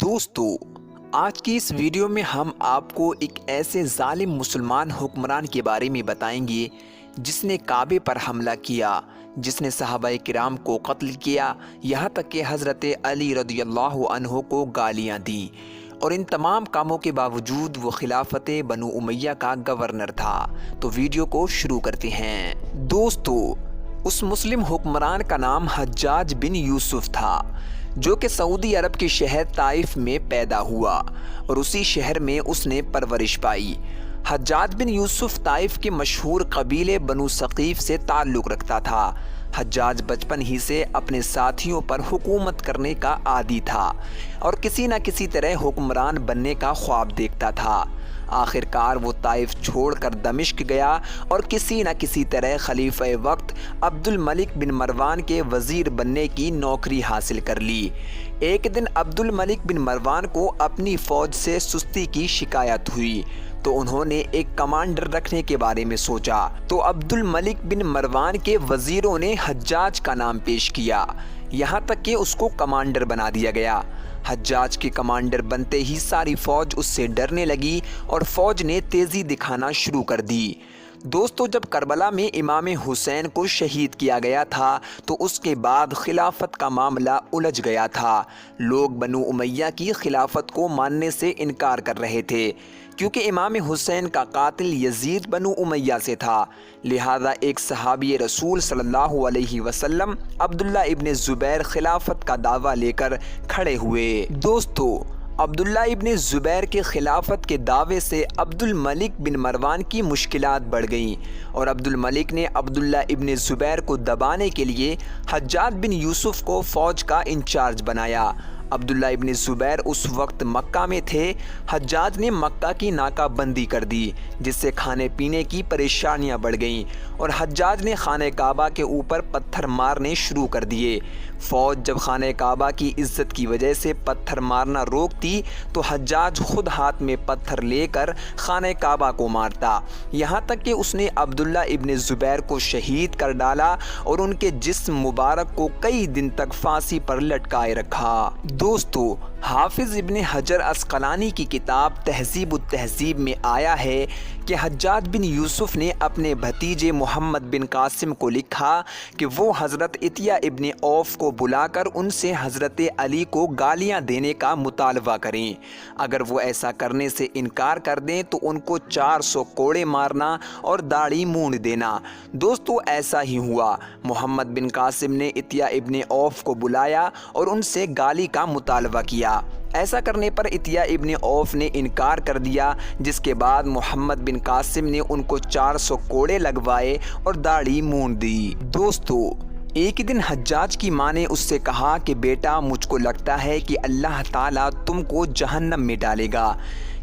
دوستو، آج کی اس ویڈیو میں ہم آپ کو ایک ایسے ظالم مسلمان حکمران کے بارے میں بتائیں گے جس نے کعبے پر حملہ کیا، جس نے صحابہ کرام کو قتل کیا، یہاں تک کہ حضرت علی رضی اللہ عنہ کو گالیاں دیں، اور ان تمام کاموں کے باوجود وہ خلافت بنو امیہ کا گورنر تھا۔ تو ویڈیو کو شروع کرتے ہیں۔ دوستو، اس مسلم حکمران کا نام حجاج بن یوسف تھا، جو کہ سعودی عرب کے شہر طائف میں پیدا ہوا اور اسی شہر میں اس نے پرورش پائی۔ حجاج بن یوسف طائف کے مشہور قبیلے بنو ثقیف سے تعلق رکھتا تھا۔ حجاج بچپن ہی سے اپنے ساتھیوں پر حکومت کرنے کا عادی تھا اور کسی نہ کسی طرح حکمران بننے کا خواب دیکھتا تھا۔ آخر کار وہ طائف چھوڑ کر دمشق گیا اور کسی نہ کسی طرح خلیفہ وقت عبد الملک بن مروان کے وزیر بننے کی نوکری حاصل کر لی۔ ایک دن عبد الملک بن مروان کو اپنی فوج سے سستی کی شکایت ہوئی تو انہوں نے ایک کمانڈر رکھنے کے بارے میں سوچا، تو عبد الملک بن مروان کے وزیروں نے حجاج کا نام پیش کیا، یہاں تک کہ اس کو کمانڈر بنا دیا گیا۔ حجاج کے کمانڈر بنتے ہی ساری فوج اس سے ڈرنے لگی اور فوج نے تیزی دکھانا شروع کر دی۔ دوستو، جب کربلا میں امام حسین کو شہید کیا گیا تھا تو اس کے بعد خلافت کا معاملہ الجھ گیا تھا۔ لوگ بنو امیہ کی خلافت کو ماننے سے انکار کر رہے تھے کیونکہ امام حسین کا قاتل یزید بنو امیہ سے تھا۔ لہذا ایک صحابی رسول صلی اللہ علیہ وسلم عبداللہ ابن زبیر خلافت کا دعویٰ لے کر کھڑے ہوئے۔ دوستو، عبداللہ ابن زبیر کے خلافت کے دعوے سے عبد الملک بن مروان کی مشکلات بڑھ گئیں اور عبد الملک نے عبداللہ ابن زبیر کو دبانے کے لیے حجاج بن یوسف کو فوج کا انچارج بنایا۔ عبداللہ ابن زبیر اس وقت مکہ میں تھے۔ حجاج نے مکہ کی ناکہ بندی کر دی، جس سے کھانے پینے کی پریشانیاں بڑھ گئیں اور حجاج نے خانہ کعبہ کے اوپر پتھر مارنے شروع کر دیے۔ فوج جب خانہ کعبہ کی عزت کی وجہ سے پتھر مارنا روکتی تو حجاج خود ہاتھ میں پتھر لے کر خانہ کعبہ کو مارتا، یہاں تک کہ اس نے عبداللہ ابن زبیر کو شہید کر ڈالا اور ان کے جسم مبارک کو کئی دن تک پھانسی پر لٹکائے رکھا۔ دوستو، حافظ ابن حجر عسقلانی کی کتاب تہذیب التہذیب میں آیا ہے کہ حجاج بن یوسف نے اپنے بھتیجے محمد بن قاسم کو لکھا کہ وہ حضرت عطیہ ابن عوف کو بلا کر ان سے حضرت علی کو گالیاں دینے کا مطالبہ کریں۔ اگر وہ ایسا کرنے سے انکار کر دیں تو ان کو 400 کوڑے مارنا اور داڑھی مونڈ دینا۔ دوستو، ایسا ہی ہوا۔ محمد بن قاسم نے عطیہ ابن عوف کو بلایا اور ان سے گالی کا مطالبہ کیا۔ ایسا کرنے پر عطیہ ابن عوف نے انکار کر دیا، جس کے بعد محمد بن قاسم نے ان کو 400 کوڑے لگوائے اور داڑھی مونڈ دی۔ دوستو، ایک دن حجاج کی ماں نے اس سے کہا کہ بیٹا، مجھ کو لگتا ہے کہ اللہ تعالیٰ تم کو جہنم میں ڈالے گا۔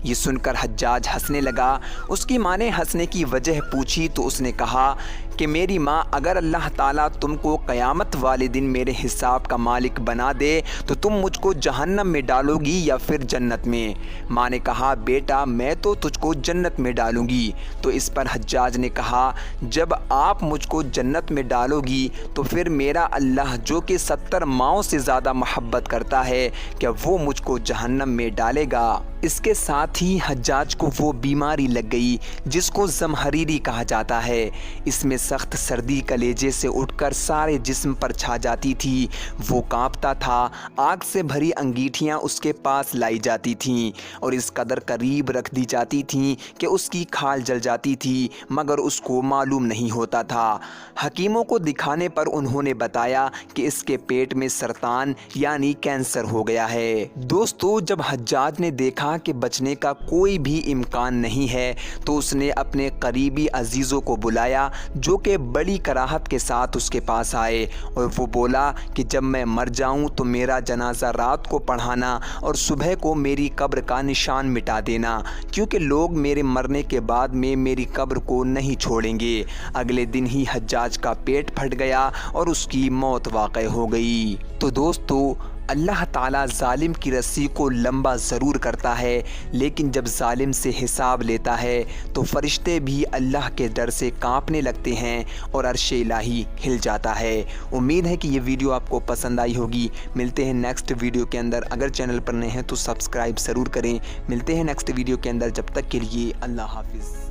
یہ سن کر حجاج ہنسنے لگا۔ اس کی ماں نے ہنسنے کی وجہ پوچھی تو اس نے کہا کہ میری ماں، اگر اللہ تعالیٰ تم کو قیامت والے دن میرے حساب کا مالک بنا دے تو تم مجھ کو جہنم میں ڈالو گی یا پھر جنت میں؟ ماں نے کہا، بیٹا، میں تو تجھ کو جنت میں ڈالوں گی۔ تو اس پر حجاج نے کہا، جب آپ مجھ کو جنت میں ڈالو گی تو پھر میرا اللہ جو کہ 70 ماؤں سے زیادہ محبت کرتا ہے، کیا وہ مجھ کو جہنم میں ڈالے گا؟ اس کے ساتھ ہی حجاج کو وہ بیماری لگ گئی جس کو زمہریری کہا جاتا ہے۔ اس میں سخت سردی کلیجے سے اٹھ کر سارے جسم پر چھا جاتی تھی۔ وہ کانپتا تھا۔ آگ سے بھری انگیٹھیاں اس کے پاس لائی جاتی تھیں اور اس قدر قریب رکھ دی جاتی تھیں کہ اس کی کھال جل جاتی تھی، مگر اس کو معلوم نہیں ہوتا تھا۔ حکیموں کو دکھانے پر انہوں نے بتایا کہ اس کے پیٹ میں سرطان یعنی کینسر ہو گیا ہے۔ دوستو، جب حجاج نے دیکھا کہ بچنے کا کوئی بھی امکان نہیں ہے تو اس نے اپنے قریبی عزیزوں کو بلایا جو کہ بڑی کراہت کے ساتھ اس کے پاس آئے، اور وہ بولا کہ جب میں مر جاؤں تو میرا جنازہ رات کو پڑھانا اور صبح کو میری قبر کا نشان مٹا دینا، کیونکہ لوگ میرے مرنے کے بعد میں میری قبر کو نہیں چھوڑیں گے۔ اگلے دن ہی حجاج کا پیٹ پھٹ گیا اور اس کی موت واقع ہو گئی۔ تو دوستو، اللہ تعالیٰ ظالم کی رسی کو لمبا ضرور کرتا ہے، لیکن جب ظالم سے حساب لیتا ہے تو فرشتے بھی اللہ کے ڈر سے کانپنے لگتے ہیں اور عرش الہی ہل جاتا ہے۔ امید ہے کہ یہ ویڈیو آپ کو پسند آئی ہوگی۔ ملتے ہیں نیکسٹ ویڈیو کے اندر۔ اگر چینل پر نئے ہیں تو سبسکرائب ضرور کریں۔ ملتے ہیں نیکسٹ ویڈیو کے اندر، جب تک کے لیے اللہ حافظ۔